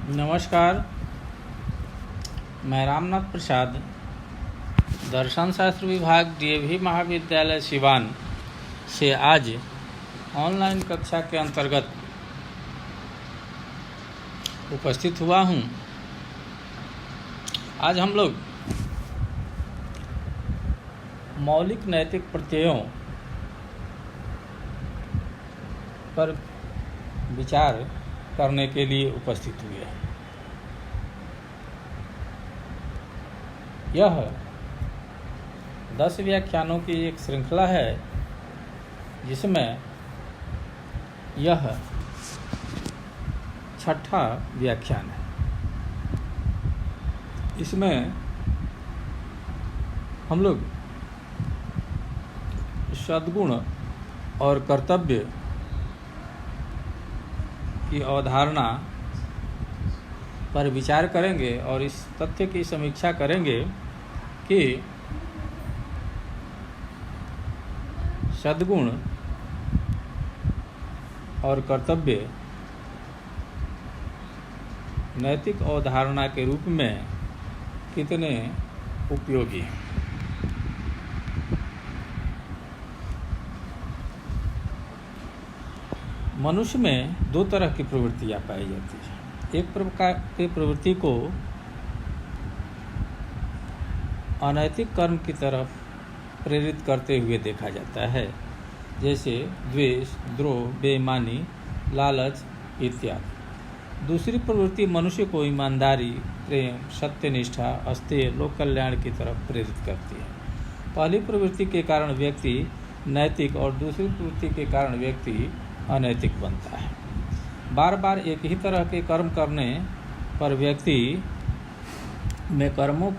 नमस्कार, मैं रामनाथ प्रसाद दर्शन शास्त्र विभाग डीएवी महाविद्यालय सिवान से आज ऑनलाइन कक्षा के अंतर्गत उपस्थित हुआ हूँ। आज हम लोग मौलिक नैतिक प्रत्ययों पर विचार करने के लिए उपस्थित हुए हैं। यह 10 व्याख्यानों की एक श्रृंखला है जिसमें यह 6ठा व्याख्यान है। इसमें हम लोग सद्गुण और कर्तव्य की अवधारणा पर विचार करेंगे और इस तथ्य की समीक्षा करेंगे कि सद्गुण और कर्तव्य नैतिक अवधारणा के रूप में कितने उपयोगी हैं। मनुष्य में दो तरह की प्रवृत्तियां पाई जाती हैं। एक प्रकार की प्रवृत्ति को अनैतिक कर्म की तरफ प्रेरित करते हुए देखा जाता है, जैसे द्वेष, द्रोह, बेईमानी, लालच इत्यादि। दूसरी प्रवृत्ति मनुष्य को ईमानदारी, प्रेम, सत्यनिष्ठा, अस्तेय, लोक कल्याण की तरफ प्रेरित करती है। पहली प्रवृत्ति के कारण व्यक्ति नैतिक और दूसरी प्रवृत्ति के कारण व्यक्ति अनैतिक बनता है। बार बार एक ही तरह के कर्म करने पर व्यक्ति में कर्मों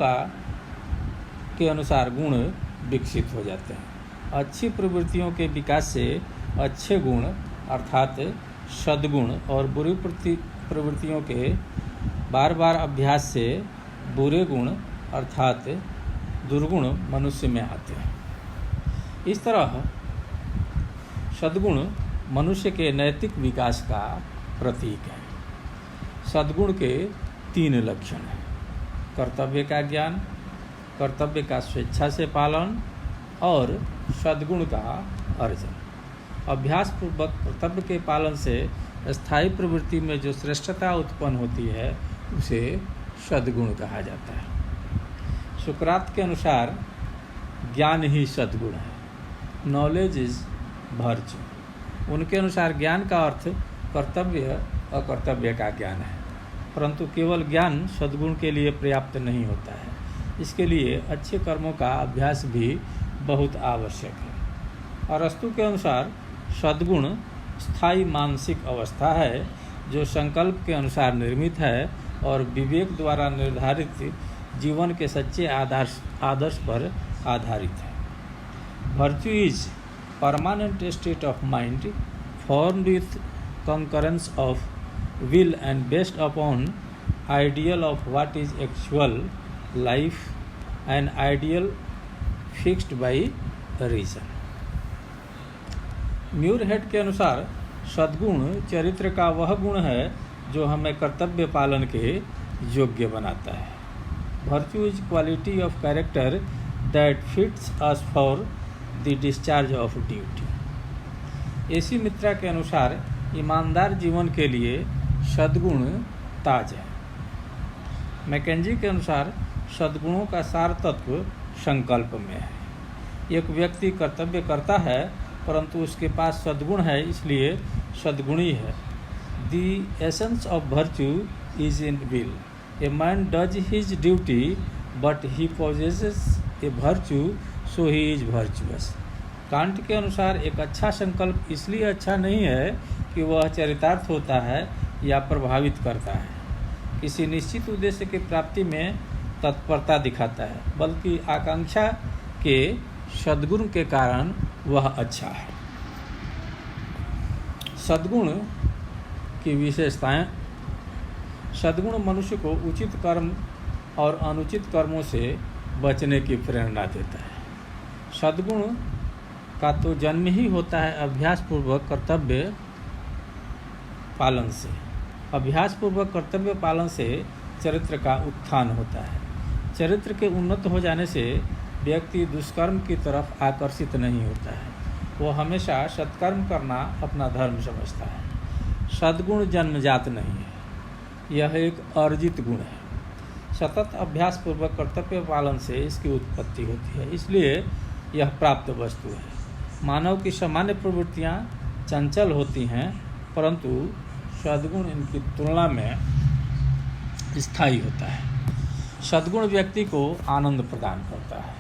के अनुसार गुण विकसित हो जाते हैं। अच्छी प्रवृत्तियों के विकास से अच्छे गुण अर्थात सद्गुण और बुरी प्रवृत्तियों के बार बार अभ्यास से बुरे गुण अर्थात दुर्गुण मनुष्य में आते हैं। इस तरह सद्गुण मनुष्य के नैतिक विकास का प्रतीक है। सद्गुण के 3 लक्षण हैं: कर्तव्य का ज्ञान, कर्तव्य का स्वेच्छा से पालन और सद्गुण का अर्जन। अभ्यास पूर्वक कर्तव्य के पालन से स्थायी प्रवृत्ति में जो श्रेष्ठता उत्पन्न होती है उसे सद्गुण कहा जाता है। सुकरात के अनुसार ज्ञान ही सद्गुण है। Knowledge is virtue. उनके अनुसार ज्ञान का अर्थ कर्तव्य अकर्तव्य का ज्ञान है, परंतु केवल ज्ञान सद्गुण के लिए पर्याप्त नहीं होता है। इसके लिए अच्छे कर्मों का अभ्यास भी बहुत आवश्यक है। अरस्तु के अनुसार सद्गुण स्थायी मानसिक अवस्था है जो संकल्प के अनुसार निर्मित है और विवेक द्वारा निर्धारित जीवन के सच्चे आदर्श पर आधारित है। Virtue is permanent state of mind formed with concurrence of will and based upon ideal of what is actual life and ideal fixed by reason। म्यूरहेड के अनुसार सद्गुण चरित्र का वह गुण है जो हमें कर्तव्य पालन के योग्य बनाता है। Virtue is quality of character that fits us for the discharge of duty. AC Mitra के अनुसार ईमानदार जीवन के लिए सद्गुण ताज है। मैकेंजी के अनुसार सद्गुणों का सार तत्व संकल्प में है। एक व्यक्ति कर्तव्य करता है परंतु उसके पास सद्गुण है, इसलिए सद्गुणी है। The essence of virtue is in will. A man does his duty but he possesses A virtue so he is virtuous. Can't के अनुसार एक अच्छा संकल्प इसलिए अच्छा नहीं है कि वह चरितार्थ होता है या प्रभावित करता है, किसी निश्चित उद्देश्य की प्राप्ति में तत्परता दिखाता है, बल्कि आकांक्षा के सद्गुण के कारण वह अच्छा है। सद्गुण की विशेषताएं। सद्गुण मनुष्य को उचित कर्म और अनुचित कर्मों से बचने की प्रेरणा देता है। सद्गुण का तो जन्म ही होता है अभ्यास पूर्वक कर्तव्य पालन से। अभ्यासपूर्वक कर्तव्य पालन से चरित्र का उत्थान होता है। चरित्र के उन्नत हो जाने से व्यक्ति दुष्कर्म की तरफ आकर्षित नहीं होता है। वो हमेशा सत्कर्म करना अपना धर्म समझता है। सद्गुण जन्मजात नहीं है, यह एक अर्जित गुण है। सतत अभ्यास पूर्वक कर्तव्य पालन से इसकी उत्पत्ति होती है, इसलिए यह प्राप्त वस्तु है। मानव की सामान्य प्रवृत्तियाँ चंचल होती हैं, परंतु सद्गुण इनकी तुलना में स्थायी होता है। सद्गुण व्यक्ति को आनंद प्रदान करता है।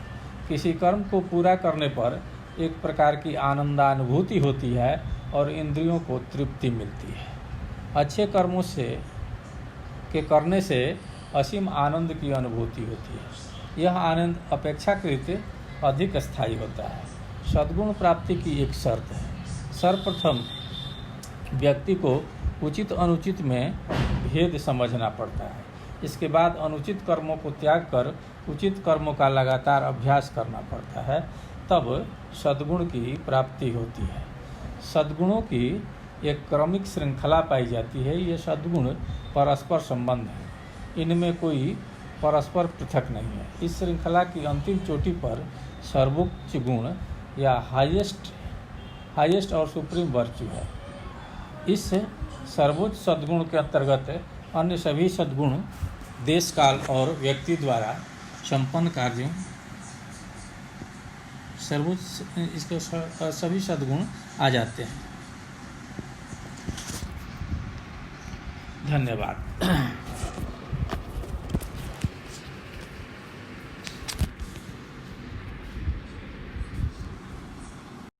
किसी कर्म को पूरा करने पर एक प्रकार की आनंदानुभूति होती है और इंद्रियों को तृप्ति मिलती है। अच्छे कर्मों के करने से असीम आनंद की अनुभूति होती है। यह आनंद अपेक्षाकृत अधिक स्थायी होता है। सद्गुण प्राप्ति की एक शर्त है। सर्वप्रथम व्यक्ति को उचित अनुचित में भेद समझना पड़ता है। इसके बाद अनुचित कर्मों को त्याग कर उचित कर्मों का लगातार अभ्यास करना पड़ता है, तब सद्गुण की प्राप्ति होती है। सद्गुणों की एक क्रमिक श्रृंखला पाई जाती है। ये सद्गुण परस्पर संबंध है, इनमें कोई परस्पर पृथक नहीं है। इस श्रृंखला की अंतिम चोटी पर सर्वोच्च गुण या हाईएस्ट और सुप्रीम वर्च्यू है। इस सर्वोच्च सद्गुण के अंतर्गत अन्य सभी सद्गुण देश काल और व्यक्ति द्वारा संपन्न कार्यों सर्वोच्च इसके सभी सद्गुण आ जाते हैं। धन्यवाद।